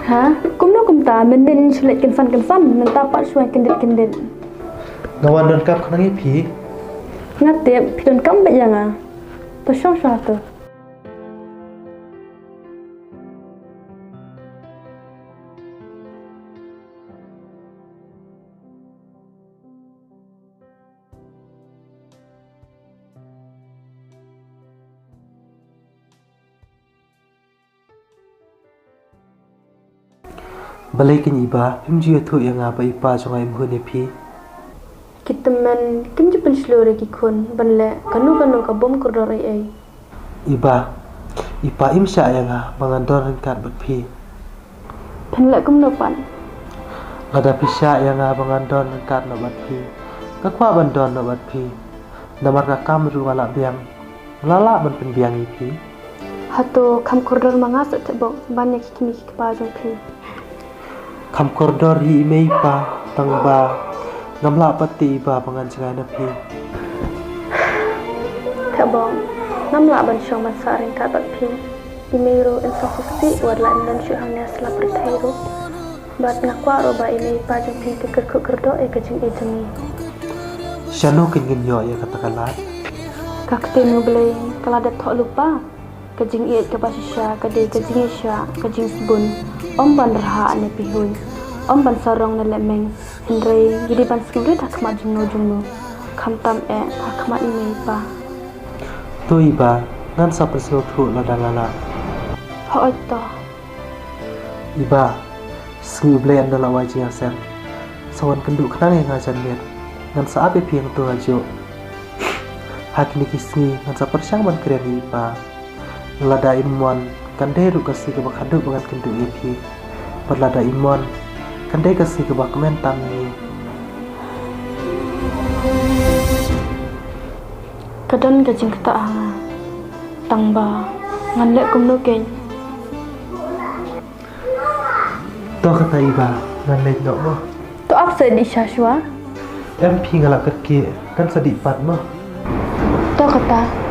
hả cũng nó cũng ta mình nên lại cần phân mình ta bắt xuôi cần điện ngawan don kap khanang phi ngắt tiệm thì đừng cấm bây giờ à tôi sốt sao tôi balai kin iba himji thu yanga ba ipa jongai mhune phi kita men kim jupan seluruh kikun banle kanu ka bom kordor ai iba ipa imsha yanga bangandor kan bat phi pen le kum no pan ngada pisha yanga bangandor kan no bat phi ka kwa bandon no bat phi namar ka kam ru wala biang lala ban pen biang phi hato kam kordor mangas te bo banyak kimi pa jong phi kam kordor hi mei pa tangba ngamla pati ba pangan jangai na phi te bo namla ban shong ban sa ring ka bat phi imero insufficiency wala nan shu hangnya sla perthairu bat ngakwa ro ba imei pa jong phi ke kerdo e ke jing e jami shano kin ngin yo ya katakalat kakte nu blei kala dat tho lupa ke jing e ke basisha ke de ke jing sha ke jing bun om ban raha ne pihun om ban sarong na lemeng hindrei gidi ban skule tak ma jungno kham tam e akma imei pa to iba ngan sa perslo thu la dalala hoi to iba sku blend la wa ji asen sawan kendu khnang nga jan met ngan sa ape piang to ajo hakni kisni ngan sa persyang ban kreni iba lada imon kande ru kasi ke bakhadu bangat kendu ipi perlada imon kande kasi ke bak mentam ni kadon ke jing ta tangba ngan le kum no ken to kata iba ngan le no mo to ap se di shashwa em pi ngala ket ki kan sadi pat mo to kata